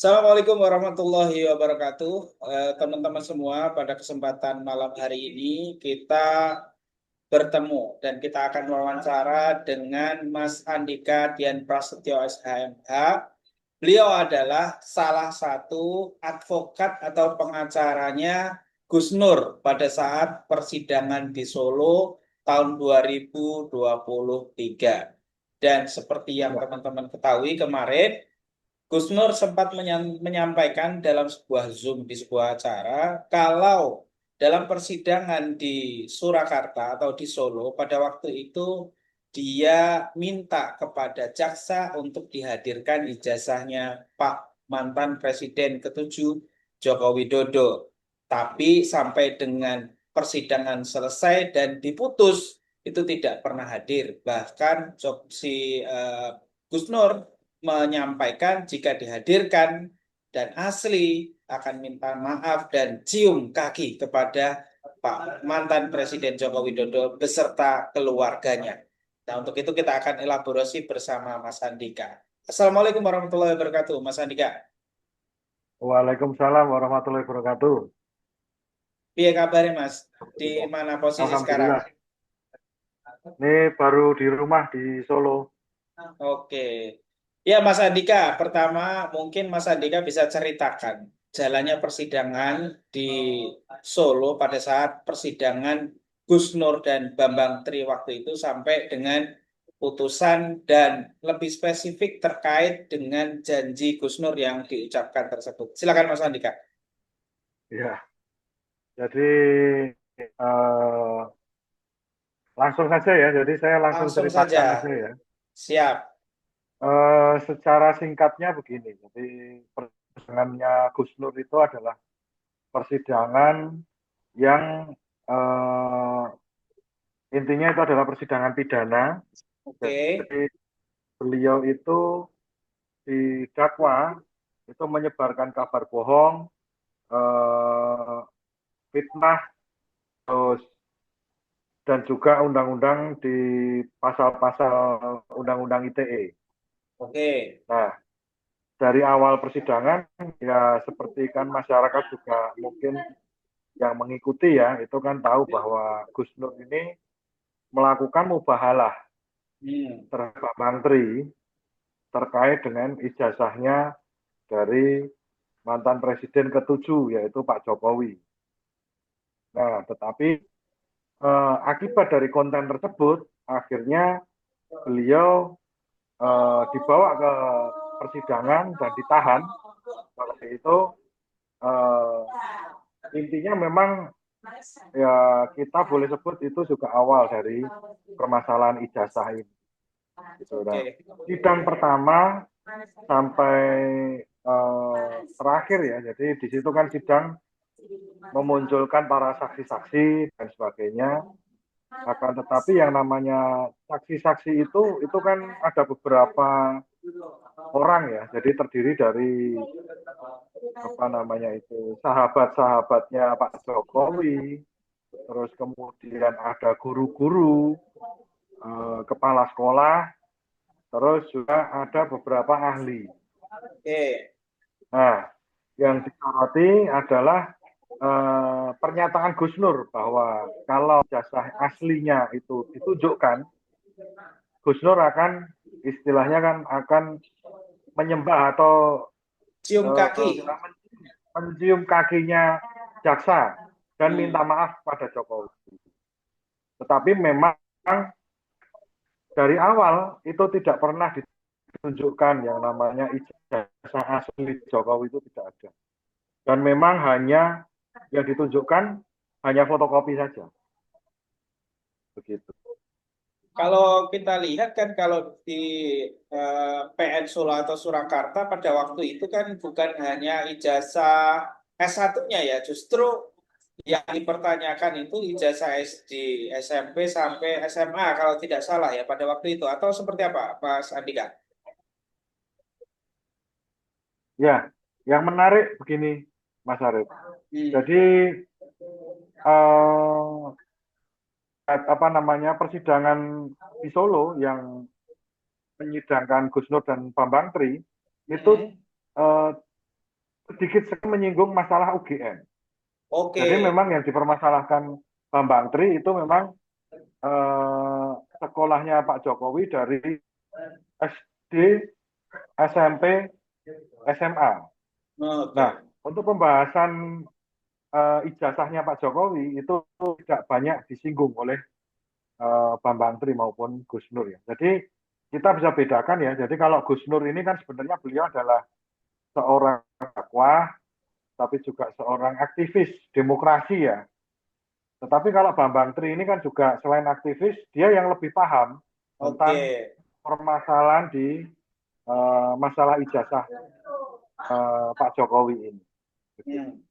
Assalamualaikum warahmatullahi wabarakatuh. Teman-teman semua, pada kesempatan malam hari ini kita bertemu dan kita akan wawancara dengan Mas Andika Dian Prasetyo SHMH. Beliau adalah salah satu advokat atau pengacaranya Gus Nur pada saat persidangan di Solo tahun 2023. Dan seperti yang Ya, teman-teman ketahui kemarin, Gus Nur sempat menyampaikan dalam sebuah Zoom di sebuah acara kalau dalam persidangan di Surakarta atau di Solo pada waktu itu dia minta kepada jaksa untuk dihadirkan ijazahnya Pak mantan Presiden ke-7 Joko Widodo. Tapi sampai dengan persidangan selesai dan diputus itu tidak pernah hadir. Bahkan Gus Nur menyampaikan jika dihadirkan dan asli akan minta maaf dan cium kaki kepada Pak mantan Presiden Joko Widodo beserta keluarganya. Nah, untuk itu kita akan elaborasi bersama Mas Andika. Assalamualaikum warahmatullahi wabarakatuh, Mas Andika. Waalaikumsalam warahmatullahi wabarakatuh. Iya kabarnya, Mas? Di mana posisi sekarang? Alhamdulillah. Ini baru di rumah di Solo. Oke. Ya, Mas Andika, pertama mungkin Mas Andika bisa ceritakan jalannya persidangan di Solo pada saat persidangan Gus Nur dan Bambang Tri waktu itu sampai dengan putusan dan lebih spesifik terkait dengan janji Gus Nur yang diucapkan tersebut. Silakan Mas Andika. Ya, jadi eh, langsung saja ya. Jadi saya langsung Langsung ceritakan aja saja. ya. Siap. Secara singkatnya begini. Jadi persidangannya Gus Nur itu adalah persidangan yang eh, intinya itu adalah persidangan pidana. Oke. Jadi beliau itu didakwa itu menyebarkan kabar bohong, eh, fitnah, terus dan juga undang-undang di pasal-pasal undang-undang ITE. Oke. Nah, dari awal persidangan ya seperti kan masyarakat juga mungkin yang mengikuti ya itu kan tahu bahwa Gus Nur ini melakukan mubahalah Hmm. terhadap Menteri terkait dengan ijazahnya dari mantan presiden ke-7 yaitu Pak Jokowi. Nah, tetapi akibat dari konten tersebut akhirnya beliau dibawa ke persidangan dan ditahan. Waktu itu eh, intinya memang ya kita boleh sebut itu juga awal dari permasalahan ijazah ini. Gitu. Nah, Oke. sidang pertama sampai terakhir ya. Jadi di situ kan sidang memunculkan para saksi-saksi dan sebagainya. Akan tetapi yang namanya saksi-saksi itu kan ada beberapa orang ya. Jadi terdiri dari apa namanya itu sahabat-sahabatnya Pak Jokowi, terus kemudian ada guru-guru, kepala sekolah, terus juga ada beberapa ahli. Oke. Nah, yang disoroti adalah pernyataan Gus Nur bahwa kalau jasa aslinya itu ditunjukkan, Gus Nur akan istilahnya kan akan menyembah atau Cium kaki. mencium kakinya jaksa dan minta Hmm. maaf pada Jokowi. Tetapi memang dari awal itu tidak pernah ditunjukkan yang namanya ijazah asli Jokowi itu tidak ada. Dan memang hanya yang ditunjukkan hanya fotokopi saja. Begitu. Kalau kita lihat kan kalau di PN Solo atau Surakarta pada waktu itu kan bukan hanya ijazah S1-nya ya, justru yang dipertanyakan itu ijazah SD, SMP sampai SMA kalau tidak salah ya pada waktu itu. Atau seperti apa, Mas Andika? Ya, yang menarik begini, Mas Arief. Hmm. Jadi eh, apa namanya persidangan di Solo yang menyidangkan Gus Nur dan Bambang Tri itu Hmm. eh, sedikit sekali menyinggung masalah UGM. Oke. Jadi memang yang dipermasalahkan Bambang Tri itu memang eh, sekolahnya Pak Jokowi dari SD, SMP, SMA. Oke. Nah, untuk pembahasan ijazahnya Pak Jokowi itu tidak banyak disinggung oleh Bambang Tri maupun Gus Nur ya. Jadi kita bisa bedakan ya. Jadi kalau Gus Nur ini kan sebenarnya beliau adalah seorang dakwah, tapi juga seorang aktivis demokrasi ya. Tetapi kalau Bambang Tri ini kan juga selain aktivis, dia yang lebih paham Oke. tentang permasalahan di masalah ijazah Pak Jokowi ini. Begitu. Hmm.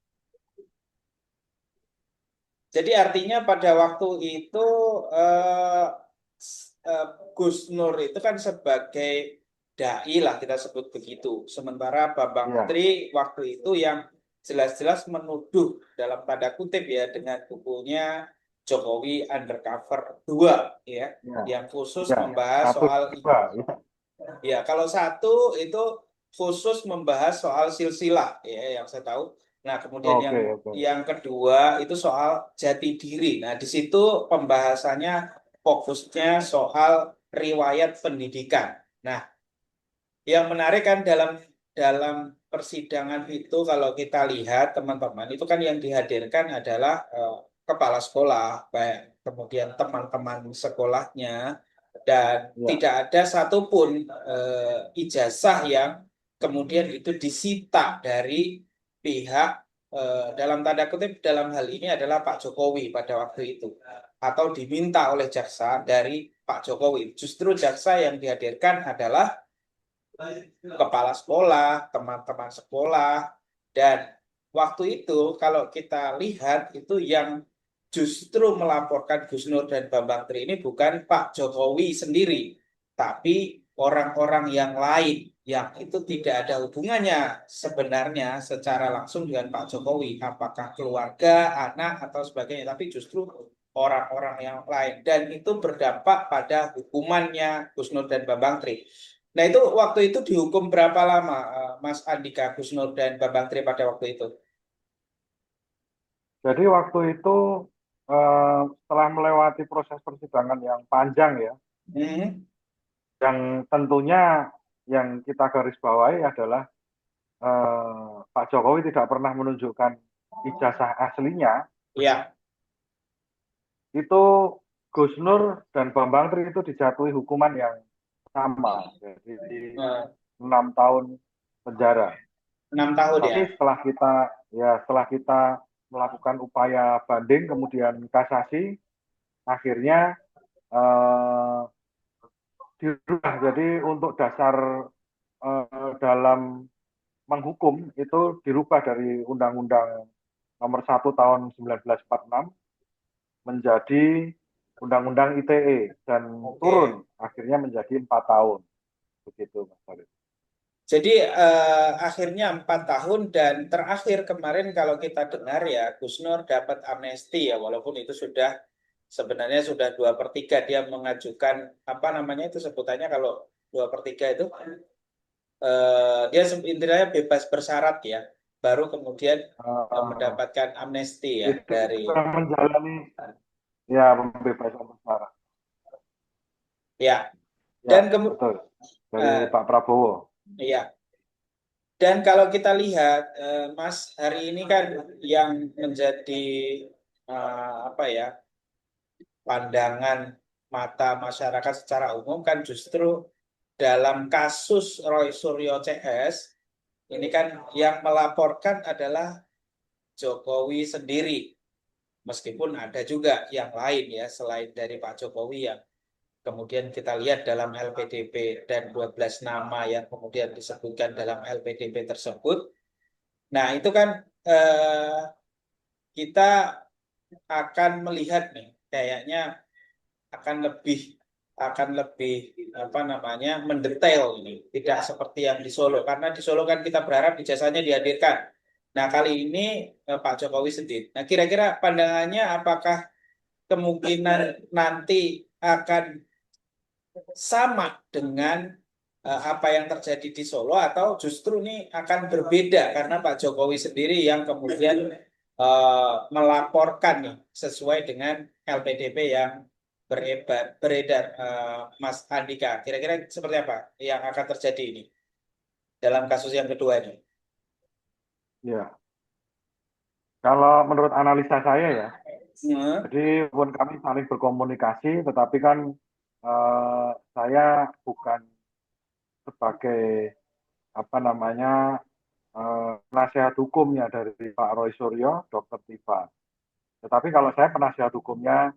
Jadi artinya pada waktu itu eh, Gus Nur itu kan sebagai dai lah kita sebut begitu. Sementara Bambang Iya, Tri waktu itu yang jelas-jelas menuduh dalam tanda kutip ya dengan bukunya Jokowi Undercover 2 ya, iya, yang khusus iya. membahas Satu, soal dua, ya. ya kalau satu itu khusus membahas soal silsilah ya yang saya tahu. Nah, kemudian Oke, oke. yang kedua itu soal jati diri. Nah, di situ pembahasannya fokusnya soal riwayat pendidikan. Nah, yang menarik kan dalam persidangan itu kalau kita lihat teman-teman itu kan yang dihadirkan adalah kepala sekolah, baik kemudian teman-teman sekolahnya dan Iya, tidak ada satupun ijazah yang kemudian itu disita dari pihak dalam tanda kutip dalam hal ini adalah Pak Jokowi pada waktu itu atau diminta oleh jaksa dari Pak Jokowi. Justru jaksa yang dihadirkan adalah kepala sekolah, teman-teman sekolah, dan waktu itu kalau kita lihat itu yang justru melaporkan Gus Nur dan Bambang Tri ini bukan Pak Jokowi sendiri, tapi orang-orang yang lain yang itu tidak ada hubungannya sebenarnya secara langsung dengan Pak Jokowi, apakah keluarga, anak atau sebagainya, tapi justru orang-orang yang lain dan itu berdampak pada hukumannya Gus Nur dan Bambang Tri. Nah itu waktu itu dihukum berapa lama Mas Andika Gusnur dan Bambang Tri pada waktu itu? jadi waktu itu setelah melewati proses persidangan yang panjang ya, Hmm, yang tentunya yang kita garis bawahi adalah Pak Jokowi tidak pernah menunjukkan ijazah aslinya, ya. itu Gus Nur dan Bambang Tri itu dijatuhi hukuman yang sama, jadi Eh, 6 tahun penjara. 6 tahun ya. Tapi setelah kita melakukan upaya banding kemudian kasasi, akhirnya eh, dirubah. Jadi untuk dasar dalam menghukum itu dirubah dari Undang-Undang Nomor 1 Tahun 1946 menjadi Undang-Undang ITE dan Oke. turun akhirnya menjadi 4 tahun, begitu Mas Farid. Jadi akhirnya 4 tahun dan terakhir kemarin kalau kita dengar ya Gusnur dapat amnesti ya walaupun itu sudah sebenarnya sudah 2/3 dia mengajukan apa namanya itu sebutannya kalau 2/3 itu dia intinya bebas bersyarat ya baru kemudian Uh, mendapatkan amnesti ya itu dari sedang menjalani ya pembebasan bersyarat. ya Ya, dan betul. Dari eh, Pak Prabowo. ya dan kalau kita lihat Mas hari ini kan yang menjadi apa ya pandangan mata masyarakat secara umum kan justru dalam kasus Roy Suryo CS ini kan yang melaporkan adalah Jokowi sendiri. Meskipun ada juga yang lain ya selain dari Pak Jokowi yang kemudian kita lihat dalam LPDP dan 12 nama yang kemudian disebutkan dalam LPDP tersebut. Nah, itu kan eh, kita akan melihat nih kayaknya akan lebih apa namanya mendetail ini tidak seperti yang di Solo karena di Solo kan kita berharap ijazahnya dihadirkan. Nah, kali ini Pak Jokowi sendiri. Nah, kira-kira pandangannya apakah kemungkinan nanti akan sama dengan apa yang terjadi di Solo, atau justru ini akan berbeda karena Pak Jokowi sendiri yang kemudian melaporkan nih sesuai dengan LPDP yang beredar, Mas Andika. Kira-kira seperti apa yang akan terjadi ini dalam kasus yang kedua ini? Ya, kalau menurut analisa saya ya, Hmm. jadi walaupun kami saling berkomunikasi, tetapi kan saya bukan sebagai apa namanya penasihat hukumnya dari Pak Roy Suryo, Dr. Tifa. Tetapi kalau saya penasihat hukumnya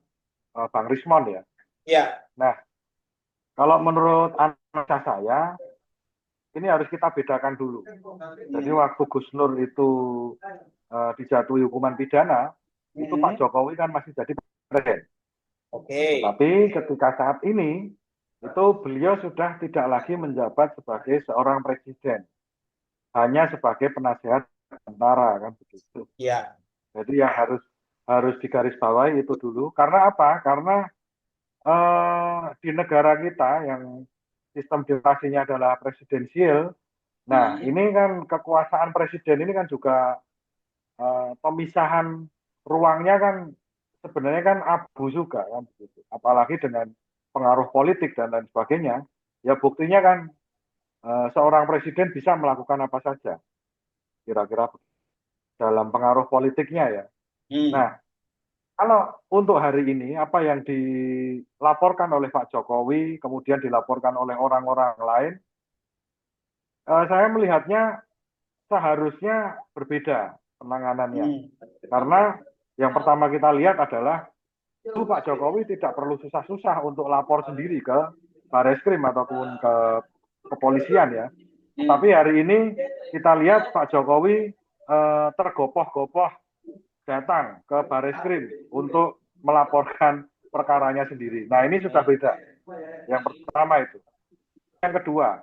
Bang Rismon ya. Ya. Nah, kalau menurut analisa saya, ini harus kita bedakan dulu. Jadi Hmm. waktu Gus Nur itu dijatuhi hukuman pidana, itu Pak Hmm. Jokowi kan masih jadi presiden. Oke. Tetapi ketika saat ini, itu beliau sudah tidak lagi menjabat sebagai seorang presiden, hanya sebagai penasihat tentara kan begitu. Ya. Jadi yang harus digarisbawahi itu dulu. Karena apa? Karena di negara kita yang sistem demokrasinya adalah presidensial. Nah, Hmm. ini kan kekuasaan presiden ini kan juga pemisahan ruangnya kan sebenarnya kan abu juga kan begitu. Apalagi dengan pengaruh politik dan lain sebagainya. Ya buktinya kan seorang presiden bisa melakukan apa saja. Kira-kira dalam pengaruh politiknya ya. Hmm. Nah, kalau untuk hari ini apa yang dilaporkan oleh Pak Jokowi, kemudian dilaporkan oleh orang-orang lain, saya melihatnya seharusnya berbeda penanganannya. Hmm. Karena yang pertama kita lihat adalah itu Pak Jokowi tidak perlu susah-susah untuk lapor sendiri ke Bareskrim ataupun ke kepolisian ya. Hmm. Tetapi hari ini kita lihat Pak Jokowi tergopoh-gopoh datang ke Bareskrim untuk melaporkan perkaranya sendiri. Nah ini sudah beda. Yang pertama itu. Yang kedua,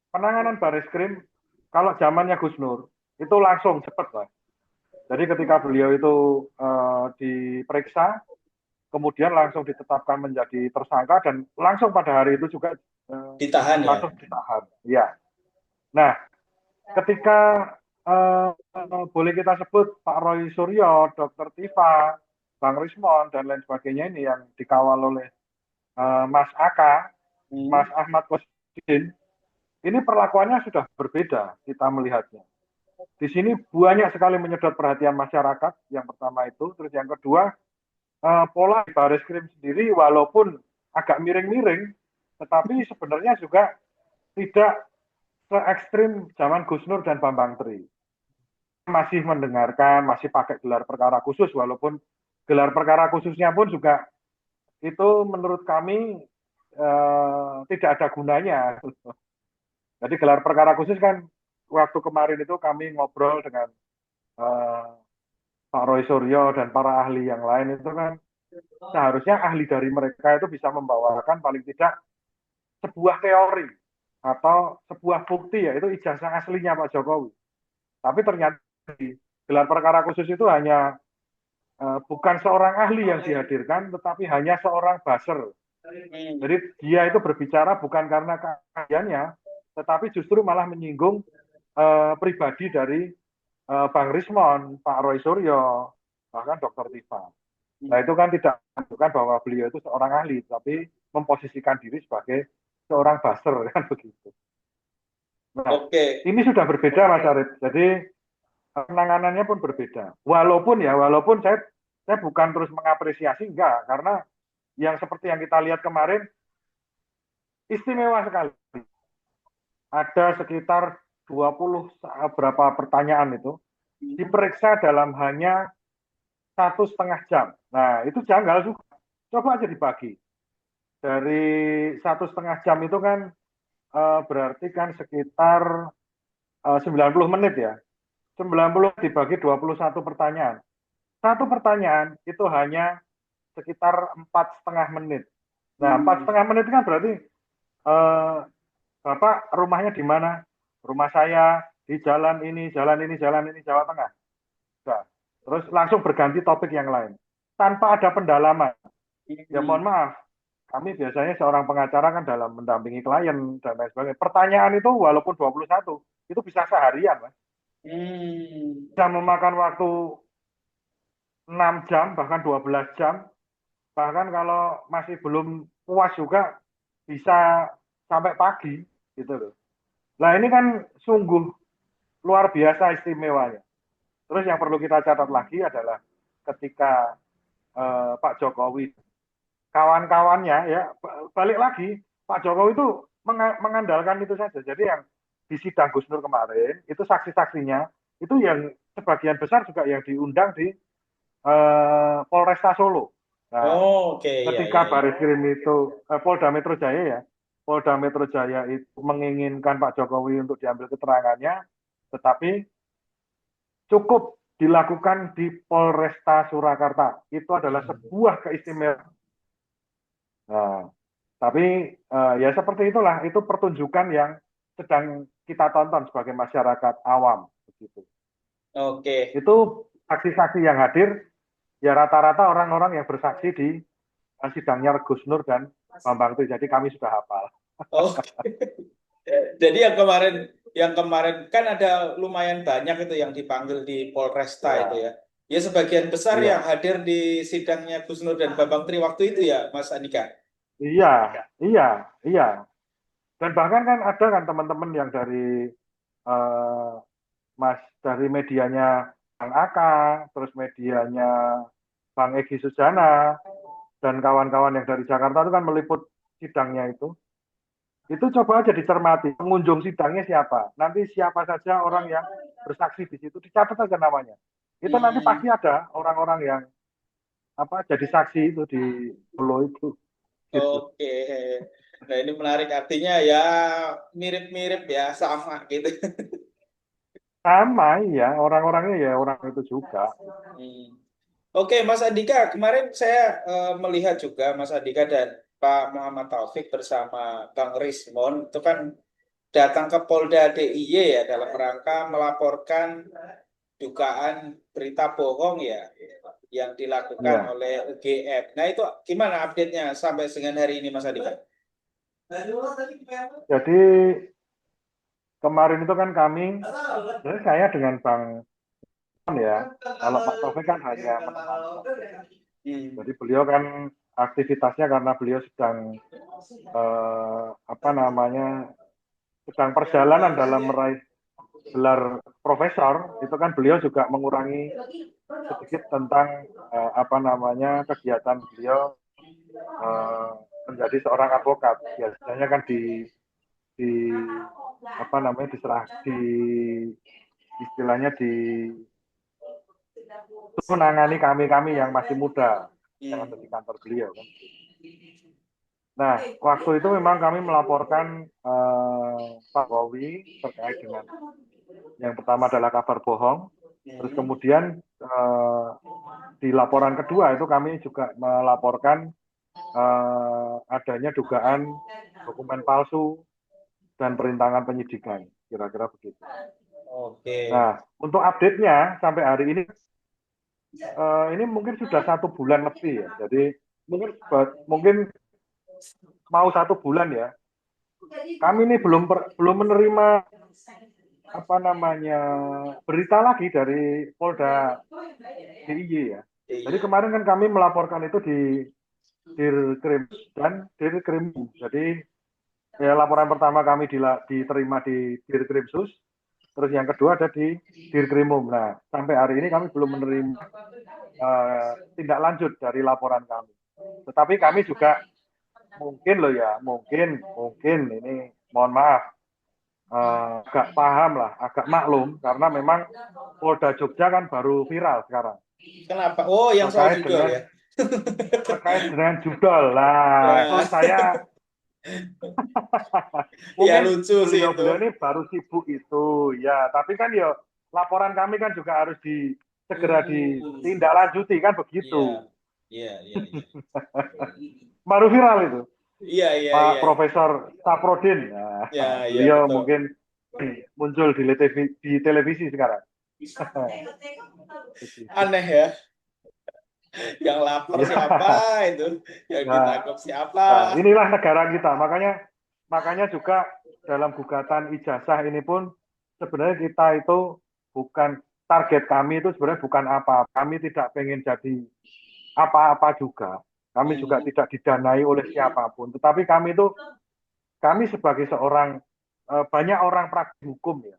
penanganan Bareskrim kalau zamannya Gus Nur itu langsung cepat lah. Jadi ketika beliau itu diperiksa, kemudian langsung ditetapkan menjadi tersangka dan langsung pada hari itu juga Ditahan ya. langsung ditahan. Ya. Nah, ketika boleh kita sebut Pak Roy Suryo, Dr. Tifa, Bang Rismon dan lain sebagainya ini yang dikawal oleh Mas Aka, Mas Hmm. Ahmad Kosidin, ini perlakuannya sudah berbeda kita melihatnya. Di sini banyak sekali menyedot perhatian masyarakat, yang pertama itu. Terus yang kedua, pola di baris krim sendiri walaupun agak miring-miring, tetapi sebenarnya juga tidak se ekstrim zaman Gus Nur dan Bambang Tri. Masih mendengarkan, masih pakai gelar perkara khusus, walaupun gelar perkara khususnya pun juga itu menurut kami tidak ada gunanya. Jadi gelar perkara khusus kan waktu kemarin itu kami ngobrol dengan eh, Pak Roy Suryo dan para ahli yang lain itu kan seharusnya ahli dari mereka itu bisa membawakan paling tidak sebuah teori atau sebuah bukti yaitu ijazah aslinya Pak Jokowi. Tapi ternyata di gelar perkara khusus itu hanya bukan seorang ahli yang dihadirkan, tetapi hanya seorang buzzer. Hmm. Jadi dia itu berbicara bukan karena keahliannya, tetapi justru malah menyinggung pribadi dari Bang Rismon, Pak Roy Suryo, bahkan Dr. Tifa. Nah itu kan tidak menunjukkan bahwa beliau itu seorang ahli, tapi memposisikan diri sebagai seorang buzzer kan begitu. Nah Oke. ini sudah berbeda Mas Arif. Jadi penanganannya pun berbeda. Walaupun saya bukan terus mengapresiasi enggak, karena yang seperti yang kita lihat kemarin istimewa sekali. Ada sekitar 20 berapa pertanyaan itu diperiksa dalam hanya 1,5 jam. Nah itu janggal juga. Coba aja dibagi. Dari 1,5 jam itu kan berarti kan sekitar 90 menit ya. 90 dibagi 21 pertanyaan. Satu pertanyaan itu hanya sekitar 4,5 menit. Nah, empat Hmm. setengah menit kan berarti eh, Bapak rumahnya di mana? Rumah saya di jalan ini, jalan ini, jalan ini, Jawa Tengah. Nah, terus langsung berganti topik yang lain. Tanpa ada pendalaman. Ya Hmm. mohon maaf, kami biasanya seorang pengacara kan dalam mendampingi klien dan lain sebagainya. Pertanyaan itu walaupun 21 itu bisa seharian, Mas. Hmm. Bisa memakan waktu 6 jam, bahkan 12 jam. Bahkan kalau masih belum puas juga bisa sampai pagi gitu loh. Nah, ini kan sungguh luar biasa istimewanya. Terus yang perlu kita catat lagi adalah ketika Pak Jokowi kawan-kawannya ya balik lagi Pak Jokowi itu mengandalkan itu saja. Jadi yang di sidang Gus Nur kemarin itu saksi-saksinya itu yang sebagian besar juga yang diundang di Polresta Solo. Nah, Oh, oke, ya, ya, ketika ya. Baris Krim itu Polda Metro Jaya ya, Polda Metro Jaya itu menginginkan Pak Jokowi untuk diambil keterangannya, tetapi cukup dilakukan di Polresta Surakarta. Itu adalah sebuah keistimewaan. Nah, tapi ya seperti itulah, itu pertunjukan yang sedang kita tonton sebagai masyarakat awam begitu. Oke. Itu saksi-saksi yang hadir ya rata-rata orang-orang yang bersaksi di sidangnya Gus Nur dan Bambang itu. Jadi kami sudah hafal. Oke. Jadi yang kemarin kan ada lumayan banyak itu yang dipanggil di Polresta itu Ya, ya. Ya sebagian besar yang iya, hadir di sidangnya Gus Nur dan Bambang Tri waktu itu ya, Mas Andika. iya, iya, iya. Dan bahkan kan ada kan teman-teman yang dari eh, Mas dari medianya Bang Aka, terus medianya Bang Egy Sujana dan kawan-kawan yang dari Jakarta itu kan meliput sidangnya itu. Itu coba aja dicermati pengunjung sidangnya siapa. Nanti siapa saja orang yang bersaksi di situ dicatat aja namanya. Itu nanti Hmm, pasti ada orang-orang yang apa jadi saksi itu di Solo itu gitu. oke. Nah ini menarik artinya ya mirip-mirip ya sama gitu. Sama ya orang-orangnya ya orang itu juga. Hmm. Oke, Mas Andika, kemarin saya melihat juga Mas Andika dan Pak Muhammad Taufik bersama Bang Rismon itu kan datang ke Polda DIY ya dalam rangka melaporkan dugaan berita bohong ya yang dilakukan Ya. oleh UGM. Nah itu gimana update-nya sampai dengan hari ini Mas Andika? Jadi kemarin itu kan kami, jadi saya dengan Bang Ton ya, kalau Pak Taufik kan hanya menemani saja. Hmm. Jadi beliau kan aktivitasnya karena beliau sedang apa namanya sedang perjalanan dalam meraih gelar profesor, itu kan beliau juga mengurangi sedikit tentang apa namanya kegiatan beliau eh, menjadi seorang advokat. Biasanya kan di apa namanya diserah di istilahnya di menangani kami-kami yang masih muda yang ada Hmm. di kantor beliau kan. Nah, waktu itu memang kami melaporkan Pak Wowi terkait dengan yang pertama adalah kabar bohong, terus Hmm. kemudian di laporan kedua itu kami juga melaporkan adanya dugaan dokumen palsu dan perintangan penyidikan, kira-kira begitu. Oke. Nah, untuk update-nya sampai hari ini mungkin sudah 1 bulan lebih ya. Jadi mungkin mau 1 bulan ya. Kami ini belum menerima apa namanya berita lagi dari Polda DIY ya. Jadi Iya. kemarin kan kami melaporkan itu di Dirkrim dan Dirkrim. Jadi ya laporan pertama kami diterima di Dirkrimsus, terus yang kedua ada di Dirkrimum. Nah, sampai hari ini kami belum menerima tindak lanjut dari laporan kami. Tetapi kami juga mungkin loh ya, mungkin ini mohon maaf agak paham lah, agak maklum karena memang Polda Jogja kan baru viral sekarang Kenapa? Oh, yang soal terkait judul dengan ya. judol. Nah, itu Ya, saya ya mungkin lucu sih itu. beliau-beliau ini baru sibuk itu ya, tapi kan ya laporan kami kan juga harus segera Hmm. ditindaklanjuti kan Iya, begitu. iya, iya, iya. Baru viral itu. Iya, iya, Pak iya. Profesor Saprodin. Ya, Nah, iya beliau betul. mungkin muncul di televisi sekarang. Aneh ya. Yang lapar Ya, siapa itu? Yang nah, ditangkap siapa? inilah negara kita. Makanya juga dalam gugatan ijazah ini pun sebenarnya kita itu bukan target kami itu sebenarnya bukan apa. Kami tidak pengen jadi apa-apa juga. Kami juga Hmm. tidak didanai oleh siapapun. Tetapi kami sebagai seorang banyak orang praktisi hukum ya,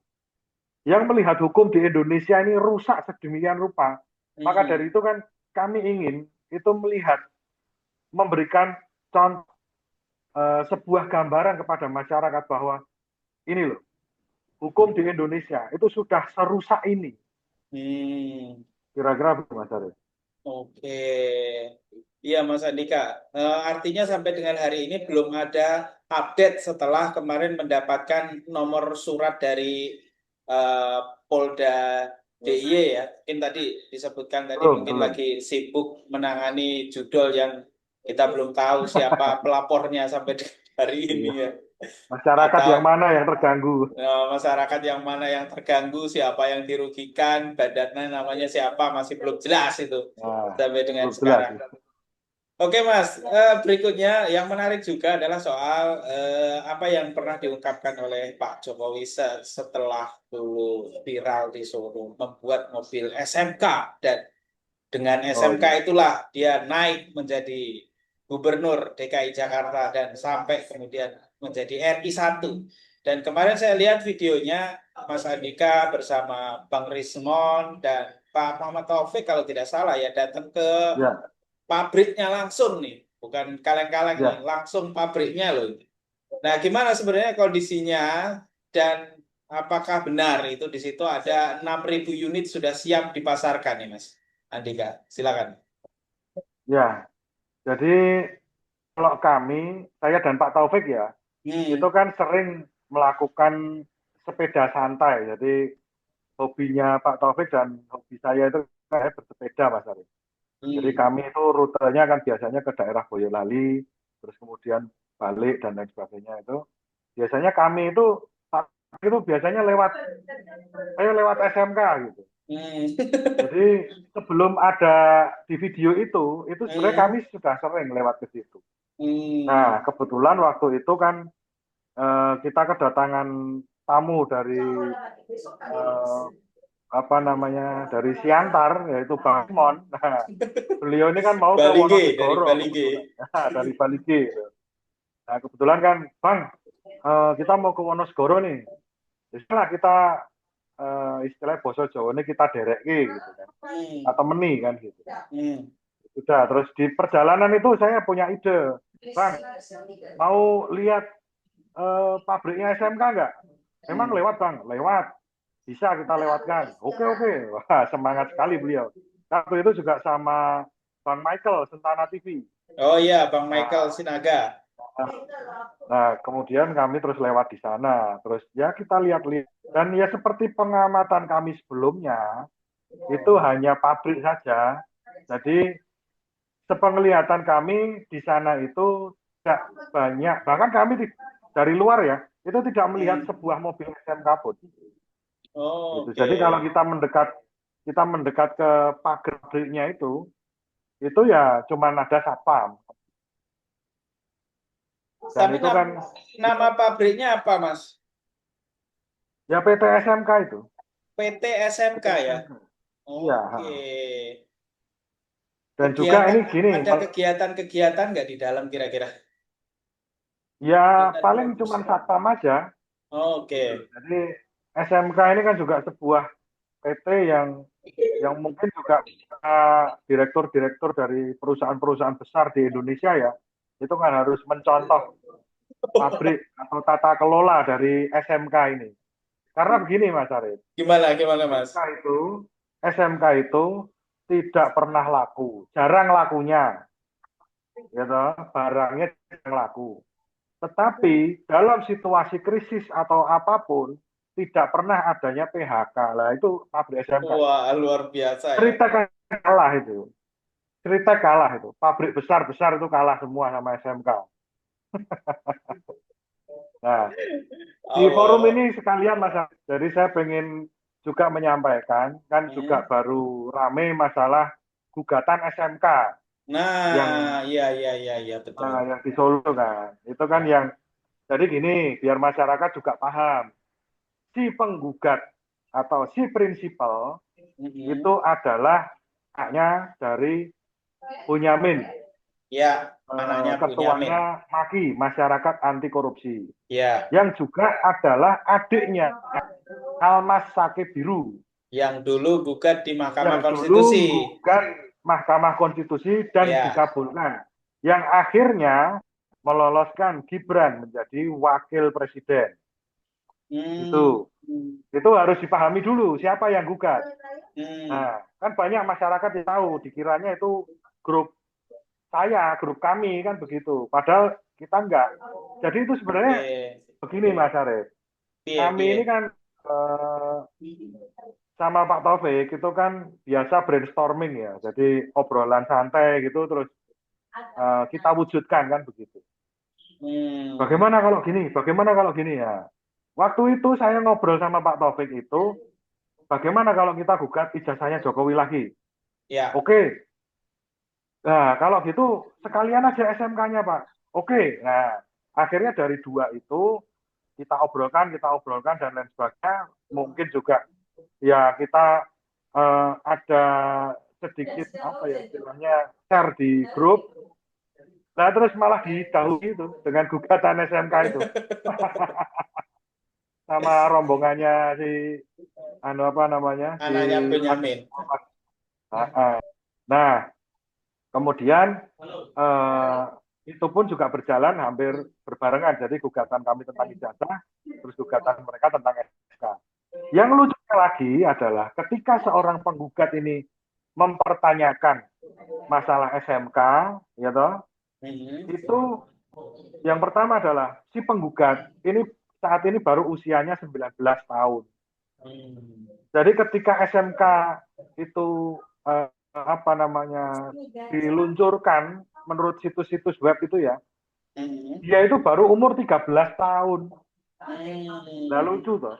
yang melihat hukum di Indonesia ini rusak sedemikian rupa. Maka Hmm. dari itu kan kami ingin itu melihat memberikan contoh sebuah gambaran kepada masyarakat bahwa ini loh hukum di Indonesia itu sudah serusak ini. Hmm. Kira-kira begitu Mas Arief. Oke. Iya, Mas Andika. Artinya sampai dengan hari ini belum ada update setelah kemarin mendapatkan nomor surat dari eh, Polda DIY ya. Mungkin tadi disebutkan tadi Belum, mungkin belum. lagi sibuk menangani judul yang kita belum tahu siapa pelapornya sampai dengan hari ini Iya. ya. Masyarakat Atau yang mana yang terganggu? masyarakat yang mana yang terganggu, siapa yang dirugikan, badannya namanya siapa masih belum jelas itu Nah, sampai dengan belum jelas. sekarang. Oke Mas, berikutnya yang menarik juga adalah soal apa yang pernah diungkapkan oleh Pak Jokowi setelah dulu viral di Solo membuat mobil SMK dan dengan Oh SMK iya. itulah dia naik menjadi Gubernur DKI Jakarta dan sampai kemudian menjadi RI 1. Dan kemarin saya lihat videonya Mas Andika bersama Bang Rismon dan Pak Muhammad Taufik kalau tidak salah ya datang ke Ya, pabriknya langsung nih, bukan kaleng-kaleng nih, ya. langsung pabriknya loh. Nah, gimana sebenarnya kondisinya dan apakah benar itu di situ ada 6.000 unit sudah siap dipasarkan nih, Mas Andika? Silakan. Ya. Jadi kalau kami, saya dan Pak Taufik ya, itu Hmm. kan sering melakukan sepeda santai. Jadi hobinya Pak Taufik dan hobi saya itu kayak bersepeda Mas Arief. Jadi Hmm. kami itu rutenya kan biasanya ke daerah Boyolali, terus kemudian balik dan lain sebagainya itu. Biasanya kami itu biasanya saya lewat SMK gitu. Hmm. Jadi sebelum ada di video itu sebenarnya kami Hmm. sudah sering lewat ke situ. Nah, Hmm. kebetulan waktu itu kan kita kedatangan tamu dari eh, apa namanya dari Siantar yaitu Bang Mon. Nah, beliau ini kan mau ke Bali G, dari Wonosegoro Bali G. kebetulan. Nah, dari Bali G. Gitu. Nah, kebetulan kan, Bang, kita mau ke Wonosegoro nih. Istilah kita istilah Boso Jawa ini kita dereki gitu kan. Hmm. Atau meni kan gitu. Hmm. Sudah, terus di perjalanan itu saya punya ide. Bang, mau lihat pabriknya SMK nggak? Memang Hmm. lewat Bang, lewat. Bisa kita lewatkan. Oke, oke. Wah, semangat sekali beliau. Waktu itu juga sama Bang Michael, Sentana TV. Oh iya, Bang Michael Nah, Sinaga. nah, kemudian kami terus lewat di sana. Terus ya kita lihat-lihat. Dan ya seperti pengamatan kami sebelumnya, itu hanya pabrik saja. Jadi sepenglihatan kami di sana itu tidak banyak. Bahkan kami dari luar ya, itu tidak melihat Hmm. sebuah mobil SMK pun. Oh, Gitu. Jadi kalau oke. kita mendekat ke pabriknya itu ya cuma ada satpam. Dan Tapi itu kan nama pabriknya apa, Mas? ya PT SMK itu. PT PT SMK ya. SMK. Iya. Oke. Dan juga Kegiatan, ini gini, ada kegiatan-kegiatan nggak di dalam kira-kira? ya Kegiatan paling fokus. cuma satpam aja. Gitu. Oke. Jadi SMK ini kan juga sebuah PT yang mungkin juga direktur-direktur dari perusahaan-perusahaan besar di Indonesia ya, itu kan harus mencontoh pabrik atau tata kelola dari SMK ini. Karena begini Mas Arief, Gimana, gimana, Mas? SMK itu SMK itu tidak pernah laku, jarang lakunya, gitu, barangnya jarang laku. Tetapi dalam situasi krisis atau apapun tidak pernah adanya PHK. Lah itu pabrik SMK. Wah, luar biasa ya. Cerita kalah itu. Cerita kalah itu. Pabrik besar-besar itu kalah semua sama SMK. Nah, di forum Allah. ini sekalian Mas, jadi saya pengen juga menyampaikan, kan juga Hmm. baru rame masalah gugatan SMK yang Nah, iya betul. yang di Solo kan. Itu kan yang jadi gini, biar masyarakat juga paham. Si penggugat atau si prinsipal Mm-mm. itu adalah anaknya dari Bunyamin, Ya, anaknya Bunyamin. ketuanya MAKI, Masyarakat Anti Korupsi, Ya, yang juga adalah adiknya Almas Sake Biru, yang dulu gugat di Mahkamah yang Konstitusi. dulu gugat Mahkamah Konstitusi dan Ya. dikabulkan, yang akhirnya meloloskan Gibran menjadi wakil presiden. Hmm. Itu harus dipahami dulu siapa yang gugat. Hmm. Nah, kan banyak masyarakat yang tahu, dikiranya itu grup saya, grup kami kan begitu. Padahal kita enggak. Jadi itu Oke. sebenarnya begini Mas Arief. Piye, Kami ini piye. kan sama Pak Taufik itu kan biasa brainstorming ya. Jadi obrolan santai gitu terus kita wujudkan kan begitu. Hmm. Bagaimana kalau gini? Bagaimana kalau gini ya? Waktu itu saya ngobrol sama Pak Taufik itu, bagaimana kalau kita gugat ijazahnya Jokowi lagi? Ya. Oke. Nah, kalau gitu sekalian aja SMK-nya, Pak. Oke. Nah, akhirnya dari dua itu kita obrolkan dan lain sebagainya. Mungkin juga ya kita ada sedikit apa ya istilahnya share di grup. Nah, terus malah didahului itu dengan gugatan SMK itu sama rombongannya si anu apa namanya si Anaknya Agus Bunyamin. Muhammad. Nah, kemudian eh, itu pun juga berjalan hampir berbarengan. Jadi gugatan kami tentang ijazah, terus gugatan mereka tentang SK. Yang lucunya lagi adalah ketika seorang penggugat ini mempertanyakan masalah SMK, ya toh, Hmm. itu yang pertama adalah si penggugat ini saat ini baru usianya 19 tahun. Hmm. Jadi ketika SMK itu apa namanya diluncurkan menurut situs-situs web itu ya, Hmm. dia itu baru umur 13 tahun. Nah Hmm. lucu tuh.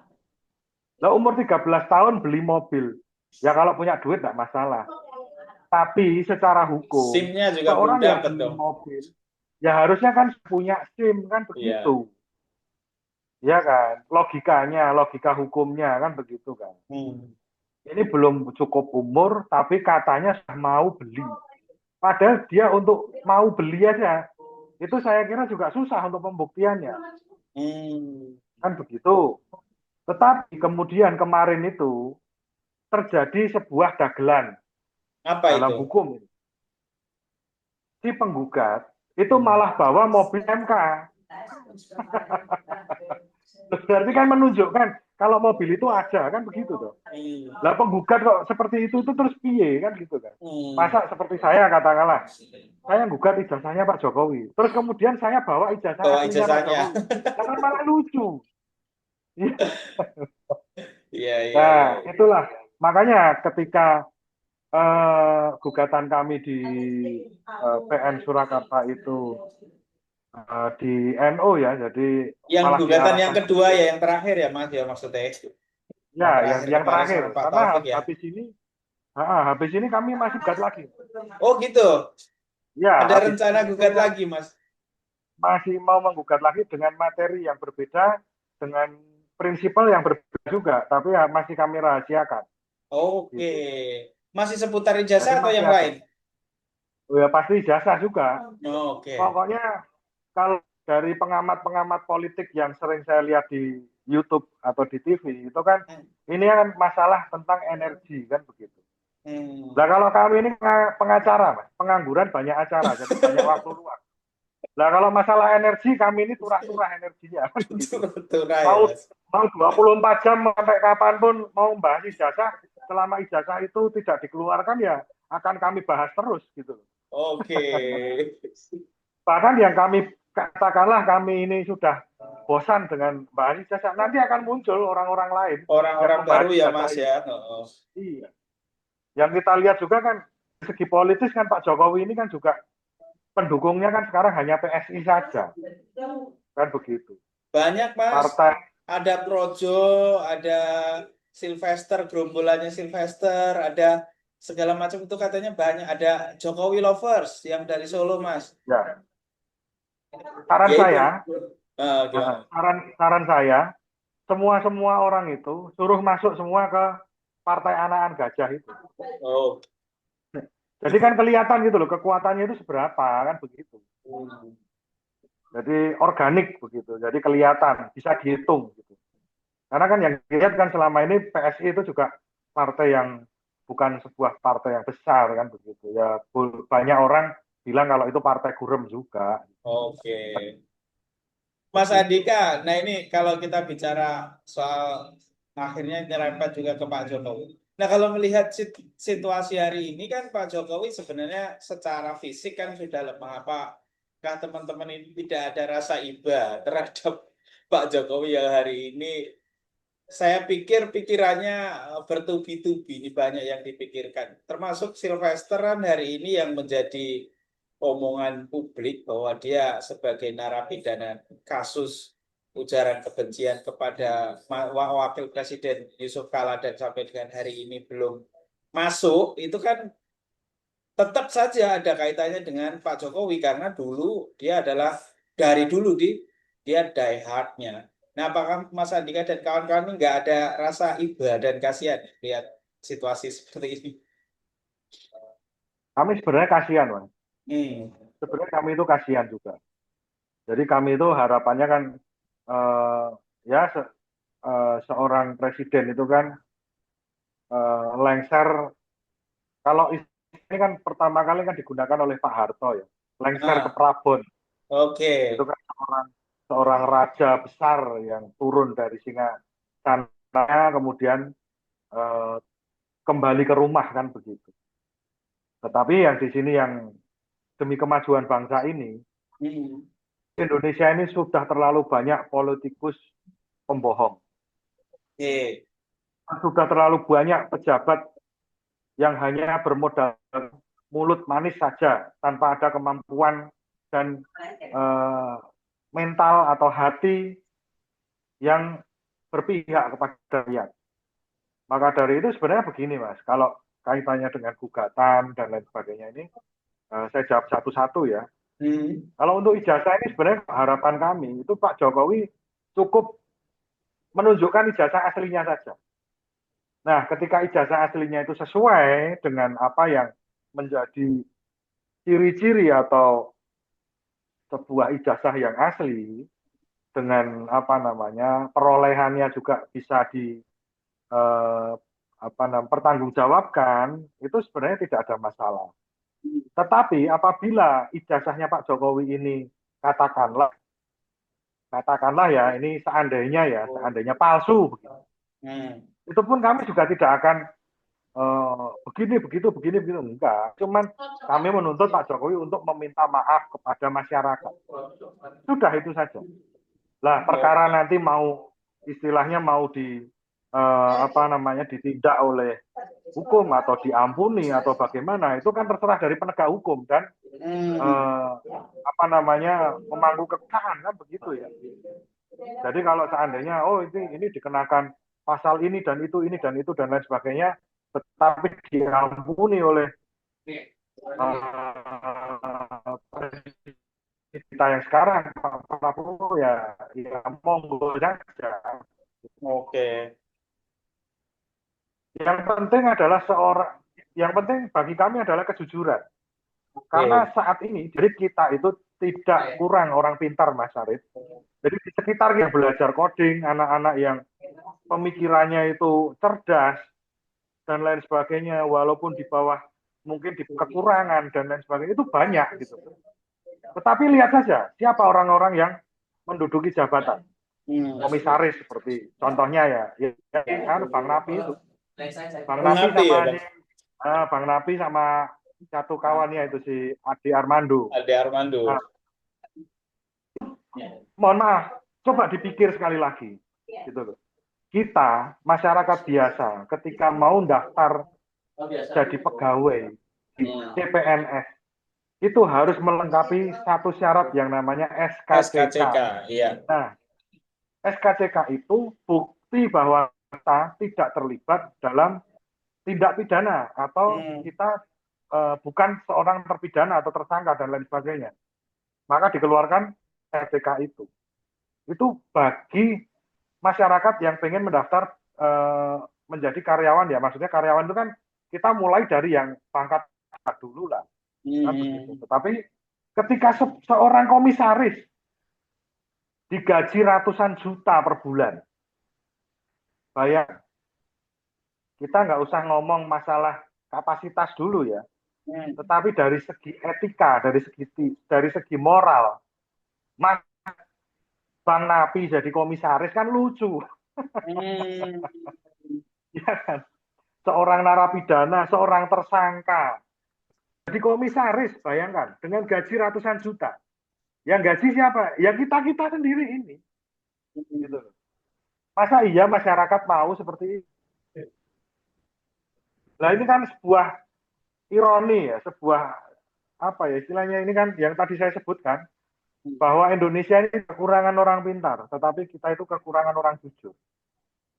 Lah umur 13 tahun beli mobil. Ya kalau punya duit enggak masalah. Tapi secara hukum, SIM-nya juga belum seorang yang dapat beli dong. mobil, ya harusnya kan punya SIM kan Iya. begitu. Ya kan? Logikanya, logika hukumnya kan begitu kan. Hmm. Ini belum cukup umur, tapi katanya sudah mau beli. Padahal dia untuk mau beli aja, itu saya kira juga susah untuk pembuktiannya. Hmm. Kan begitu. Tetapi kemudian kemarin itu terjadi sebuah dagelan Apa dalam itu? hukum. Si penggugat itu Hmm. malah bawa mobil MK. Berarti kan menunjukkan kalau mobil itu ada kan begitu tuh. Hmm. Lah penggugat kok seperti itu terus piye kan gitu kan. Hmm. Masa seperti saya katakanlah, saya gugat ijazahnya Pak Jokowi. Terus kemudian saya bawa ijazah Bawa aslinya Pak ijazahnya. Jokowi. Jangan malah lucu. Iya, iya, Nah, iya. itulah. Makanya ketika gugatan kami di PN Surakarta itu di NO ya, jadi Yang malah gugatan yang diarahkan ke kedua ya, yang terakhir ya Mas ya maksudnya. Yang ya terakhir yang kemarin terakhir sama Pak karena Taufik ya. habis ini kami masih gugat lagi. Oh gitu. Ya, Ada habis rencana ini gugat saya lagi Mas. masih mau menggugat lagi dengan materi yang berbeda, dengan prinsipal yang berbeda juga, tapi ya masih kami rahasiakan. Oke. Gitu. Masih seputar Jadi ijazah atau masih yang ada. lain? Oh, ya pasti jasa juga. Oke. Pokoknya kalau dari pengamat-pengamat politik yang sering saya lihat di YouTube atau di TV, itu kan Hmm. ini kan masalah tentang energi kan begitu. Nah Hmm. kalau kami ini pengacara, Mas, pengangguran banyak acara, jadi banyak waktu luang. Nah kalau masalah energi, kami ini turah-turah energinya kan begitu. Betul ya Mau Mas. mau 24 jam sampai kapanpun mau membahas ijazah, selama ijazah itu tidak dikeluarkan ya akan kami bahas terus gitu. Oke. Bahkan yang kami katakanlah kami ini sudah bosan dengan bahas ijazah, nanti akan muncul orang-orang lain yang Orang-orang baru membahas ya ijazah Mas ini. ya. Oh. Iya. Yang kita lihat juga kan segi politis kan Pak Jokowi ini kan juga pendukungnya kan sekarang hanya PSI saja. Kan begitu. Banyak Mas. Partai Ada Projo, ada Sylvester, gerombolannya Sylvester, ada segala macam itu katanya banyak. Ada Jokowi lovers yang dari Solo, Mas. Ya, saran Ya itu. saya, Gimana? saran saya, semua orang itu suruh masuk semua ke Partai Anakan Gajah itu. Oh. Jadi kan kelihatan gitu loh, kekuatannya itu seberapa, kan begitu. Hmm. Jadi organik begitu, jadi kelihatan, bisa dihitung gitu. Karena kan yang dilihat kan selama ini PSI itu juga partai yang bukan sebuah partai yang besar kan begitu. Ya banyak orang bilang kalau itu partai gurem juga. Oke. Mas Begitu. Andika, nah ini kalau kita bicara soal akhirnya nyerempet juga ke Pak Jokowi. Nah kalau melihat situasi hari ini kan Pak Jokowi sebenarnya secara fisik kan sudah lemah. Apakah teman-teman ini tidak ada rasa iba terhadap Pak Jokowi yang hari ini? Saya pikir pikirannya bertubi-tubi, ini banyak yang dipikirkan. Termasuk Sylvester kan hari ini yang menjadi omongan publik bahwa dia sebagai narapidana kasus ujaran kebencian kepada Wakil Presiden Yusuf Kala dan sampai dengan hari ini belum masuk, itu kan tetap saja ada kaitannya dengan Pak Jokowi karena dulu dia adalah dari dulu dia die hardnya. Nah, apakah Mas Andika dan kawan-kawan ini nggak ada rasa iba dan kasihan lihat situasi seperti ini? Kami sebenarnya kasihan, Mas. Hmm. Sebenarnya kami itu kasihan juga. Jadi kami itu harapannya kan eh, ya seorang presiden itu kan lengser. Kalau ini kan pertama kali kan digunakan oleh Pak Harto ya, lengser ke Ah, Prabon. Itu oke. kan seorang raja besar yang turun dari Singgasana kemudian eh, kembali ke rumah kan begitu. Tetapi yang di sini yang demi kemajuan bangsa ini, Hmm. Indonesia ini sudah terlalu banyak politikus pembohong. Oke. Sudah terlalu banyak pejabat yang hanya bermodal mulut manis saja tanpa ada kemampuan dan eh, mental atau hati yang berpihak kepada rakyat. Maka dari itu sebenarnya begini Mas, kalau kaitannya dengan gugatan dan lain sebagainya ini, saya jawab satu-satu ya. Hmm. Kalau untuk ijazah ini sebenarnya harapan kami itu Pak Jokowi cukup menunjukkan ijazah aslinya saja. Nah, ketika ijazah aslinya itu sesuai dengan apa yang menjadi ciri-ciri atau sebuah ijazah yang asli dengan apa namanya perolehannya juga bisa di eh, apa namanya pertanggungjawabkan, itu sebenarnya tidak ada masalah. Tetapi apabila ijazahnya Pak Jokowi ini katakanlah katakanlah ya ini seandainya palsu begitu. Hmm. Itu pun kami juga tidak akan begini begitu enggak. Cuman kami menuntut Pak Jokowi untuk meminta maaf kepada masyarakat. Sudah itu saja. Lah perkara nanti mau istilahnya mau di apa namanya ditindak oleh hukum atau diampuni atau bagaimana itu kan terserah dari penegak hukum dan Hmm. eh, apa namanya memangku kesahan kan begitu ya. Jadi kalau seandainya oh ini dikenakan pasal ini dan lain sebagainya, tetapi diampuni oleh kita yang sekarang Pak Prabowo ya monggo saja. Oke. Yang penting bagi kami adalah kejujuran. Karena Oke. saat ini jadi kita itu tidak kurang orang pintar Mas Arif. Jadi di sekitar yang belajar coding, anak-anak yang pemikirannya itu cerdas dan lain sebagainya, walaupun di bawah mungkin di kekurangan dan lain sebagainya itu banyak gitu. Tetapi lihat saja siapa orang-orang yang menduduki jabatan Hmm. komisaris seperti contohnya Bang Napi itu, Bang Napi Mengerti ya, sama Bang? Bang Napi sama satu kawannya itu si Adi Armando. Ade Armando. Nah, mohon maaf, coba dipikir sekali lagi, gitu loh. Kita masyarakat biasa ketika mau daftar jadi pegawai di Hmm. CPNS itu harus melengkapi satu syarat yang namanya SKCK. SKCK, iya. Nah, SKCK itu bukti bahwa kita tidak terlibat dalam tindak pidana atau Hmm. kita bukan seorang terpidana atau tersangka dan lain sebagainya. Maka dikeluarkan RTK itu. Itu bagi masyarakat yang pengen mendaftar menjadi karyawan ya. Maksudnya karyawan itu kan kita mulai dari yang pangkat dulu lah. Kan begitu. Hmm. Tetapi ketika seorang komisaris digaji ratusan juta per bulan, bayang, kita nggak usah ngomong masalah kapasitas dulu ya, Hmm. tetapi dari segi etika, dari segi moral, Mas Bang Napi jadi komisaris kan lucu, Hmm. ya kan? Seorang narapidana, seorang tersangka jadi komisaris, bayangkan dengan gaji ratusan juta. Yang gaji siapa? Ya kita kita sendiri ini, gitu loh. Masa iya masyarakat mau seperti ini? Nah ini kan sebuah ironi ya, sebuah apa ya istilahnya ini kan yang tadi saya sebutkan bahwa Indonesia ini kekurangan orang pintar, tetapi kita itu kekurangan orang jujur.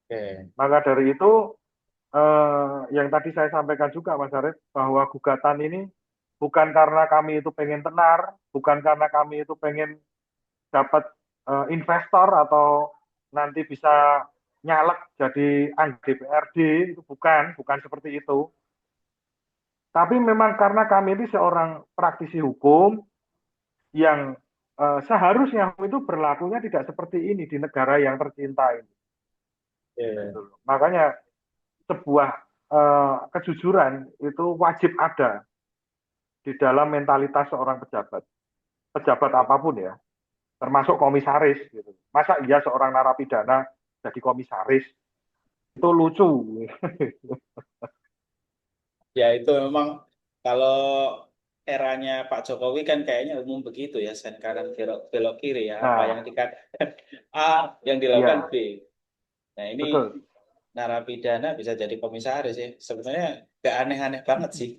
Oke. Maka dari itu yang tadi saya sampaikan juga Mas Arief bahwa gugatan ini bukan karena kami itu pengen tenar, bukan karena kami itu pengen dapat investor atau nanti bisa nyalek jadi anggota DPRD, itu bukan seperti itu. Tapi memang karena kami ini seorang praktisi hukum yang seharusnya itu berlakunya tidak seperti ini di negara yang tercinta ini. Oke. Gitu loh. Makanya sebuah kejujuran itu wajib ada di dalam mentalitas seorang pejabat, pejabat apapun ya, termasuk komisaris. Gitu. Masa iya seorang narapidana jadi komisaris? Itu lucu. Ya itu memang kalau eranya Pak Jokowi kan kayaknya umum begitu ya, sen kanan belok, belok kiri ya, apa yang Nah, dikatakan A yang dilakukan B. iya, Nah ini betul. narapidana bisa jadi komisaris ya. Sebenarnya gak aneh-aneh banget sih.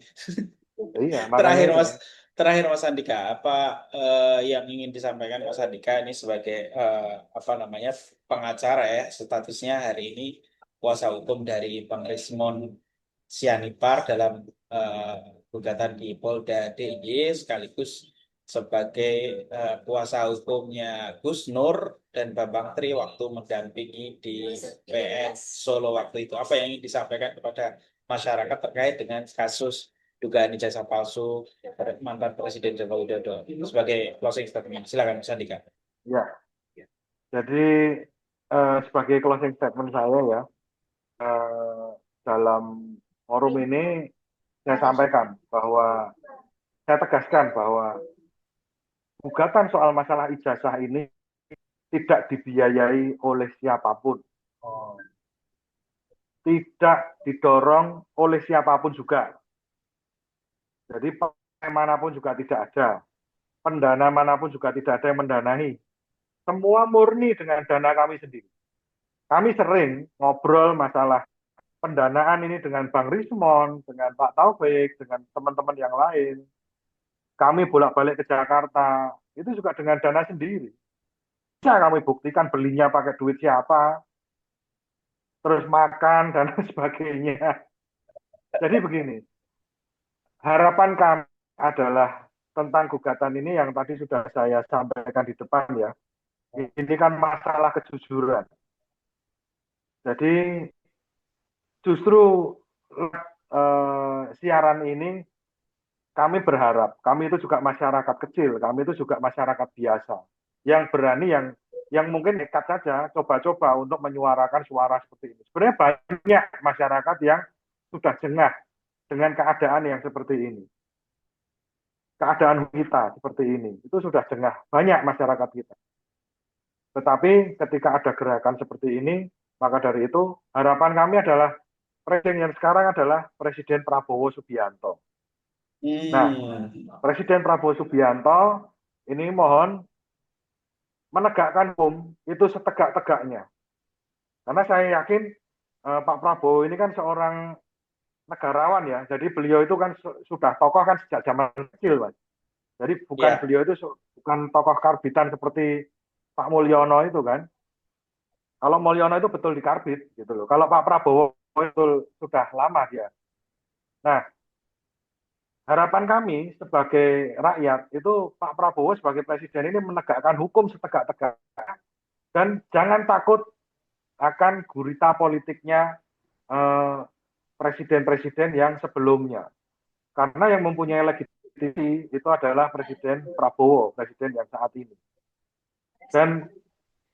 Iya, makanya Terakhir itu. Mas, terakhir Mas Andika, apa yang ingin disampaikan Mas Andika ini sebagai apa namanya pengacara ya, statusnya hari ini kuasa hukum dari Bang Rismon Sianipar dalam eh, gugatan di Polda DIY sekaligus sebagai kuasa hukumnya Gus Nur dan Bambang Tri waktu mendampingi di PN Solo waktu itu. Apa yang ingin disampaikan kepada masyarakat terkait dengan kasus dugaan ijazah palsu mantan Presiden Joko Widodo sebagai closing statement. Silakan Mas Andika. Ya, jadi sebagai closing statement saya ya, eh, dalam forum ini saya sampaikan bahwa saya tegaskan bahwa gugatan soal masalah ijazah ini tidak dibiayai oleh siapapun, Oh. tidak didorong oleh siapapun juga. Jadi partai manapun juga tidak ada, pendana manapun juga tidak ada yang mendanai. Semua murni dengan dana kami sendiri. Kami sering ngobrol masalah pendanaan ini dengan Bang Rismon, dengan Pak Taufik, dengan teman-teman yang lain. Kami bolak-balik ke Jakarta, itu juga dengan dana sendiri. Bisa kami buktikan belinya pakai duit siapa, terus makan, dan sebagainya. Jadi begini, harapan kami adalah tentang gugatan ini yang tadi sudah saya sampaikan di depan ya. Ini kan masalah kejujuran. Jadi justru siaran ini kami berharap, kami itu juga masyarakat kecil, kami itu juga masyarakat biasa, yang berani, yang mungkin nekat saja, coba-coba untuk menyuarakan suara seperti ini. Sebenarnya banyak masyarakat yang sudah jengah dengan keadaan yang seperti ini. Keadaan kita seperti ini, itu sudah jengah. Banyak masyarakat kita. Tetapi ketika ada gerakan seperti ini, maka dari itu harapan kami adalah Presiden yang sekarang adalah Presiden Prabowo Subianto. Nah, Hmm. Presiden Prabowo Subianto ini mohon menegakkan hukum itu setegak-tegaknya. Karena saya yakin Pak Prabowo ini kan seorang negarawan ya. Jadi beliau itu kan sudah tokoh kan sejak zaman kecil, Mas. Jadi bukan Ya, beliau itu bukan tokoh karbitan seperti Pak Mulyono itu kan. Kalau Mulyono itu betul di karbit gitu loh. Kalau Pak Prabowo itu sudah lama dia. Nah, harapan kami sebagai rakyat itu Pak Prabowo sebagai presiden ini menegakkan hukum setegak-tegaknya dan jangan takut akan gurita politiknya presiden-presiden yang sebelumnya. Karena yang mempunyai legitimasi itu adalah Presiden Prabowo, presiden yang saat ini. Dan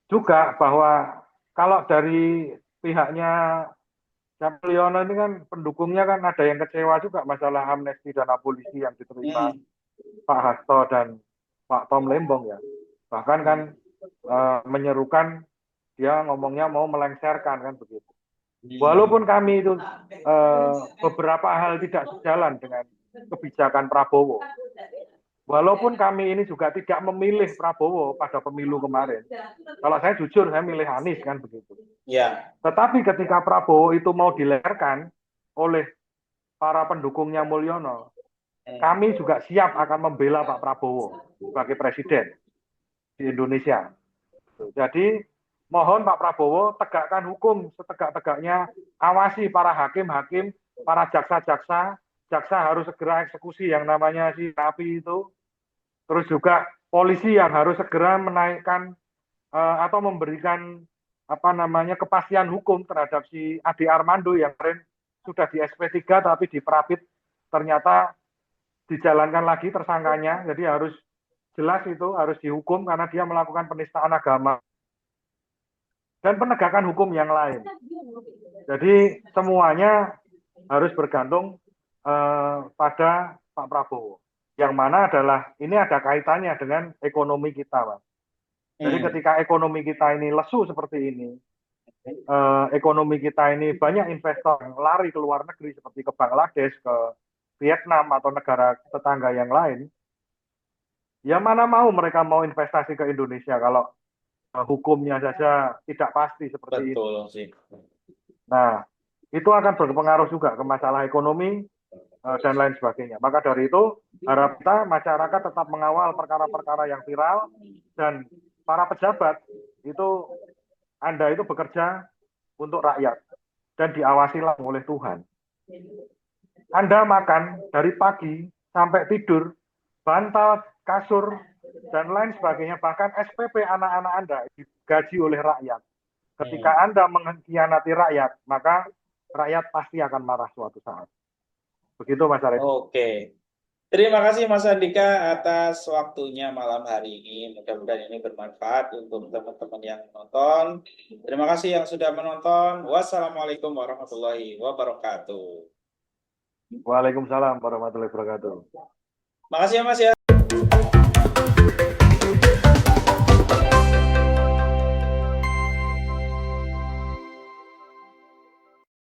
juga bahwa kalau dari pihaknya Mulyono ini kan pendukungnya kan ada yang kecewa juga masalah amnesti dan abolisi yang diterima Pak Hasto dan Pak Tom Lembong ya. Bahkan kan menyerukan dia ngomongnya mau melengsarkan kan begitu. Walaupun kami itu beberapa hal tidak sejalan dengan kebijakan Prabowo. Walaupun kami ini juga tidak memilih Prabowo pada pemilu kemarin. Kalau saya jujur, saya milih Anies kan begitu. Ya. Tetapi ketika Prabowo itu mau dilengsarkan oleh para pendukungnya Mulyono, kami juga siap akan membela Pak Prabowo sebagai presiden di Indonesia. Jadi mohon Pak Prabowo tegakkan hukum setegak-tegaknya, awasi para hakim-hakim, para jaksa-jaksa, jaksa harus segera eksekusi yang namanya si napi itu. Terus juga polisi yang harus segera menaikkan atau memberikan kepastian hukum terhadap si Ade Armando yang kemarin sudah di SP3 tapi di Perapit ternyata dijalankan lagi tersangkanya. Jadi harus jelas itu harus dihukum karena dia melakukan penistaan agama dan penegakan hukum yang lain. Jadi semuanya harus bergantung pada Pak Prabowo. Yang mana adalah ini ada kaitannya dengan ekonomi kita, Mas. Jadi ketika ekonomi kita ini lesu seperti ini, ekonomi kita ini banyak investor yang lari ke luar negeri seperti ke Bangladesh, ke Vietnam atau negara tetangga yang lain, ya mana mau mereka mau investasi ke Indonesia kalau hukumnya saja tidak pasti seperti Betul ini. sih. Nah, itu akan berpengaruh juga ke masalah ekonomi dan lain sebagainya. Maka dari itu, harap kita masyarakat tetap mengawal perkara-perkara yang viral dan para pejabat itu Anda itu bekerja untuk rakyat dan diawasi langsung oleh Tuhan. Anda makan dari pagi sampai tidur, bantal, kasur, dan lain sebagainya, bahkan SPP anak-anak Anda digaji oleh rakyat. Ketika Anda mengkhianati rakyat, maka rakyat pasti akan marah suatu saat. Begitu Mas Arief. Oke. Terima kasih Mas Andika atas waktunya malam hari ini. Mudah-mudahan ini bermanfaat untuk teman-teman yang menonton. Terima kasih yang sudah menonton. Wassalamualaikum warahmatullahi wabarakatuh. Waalaikumsalam warahmatullahi wabarakatuh. Makasih ya Mas ya.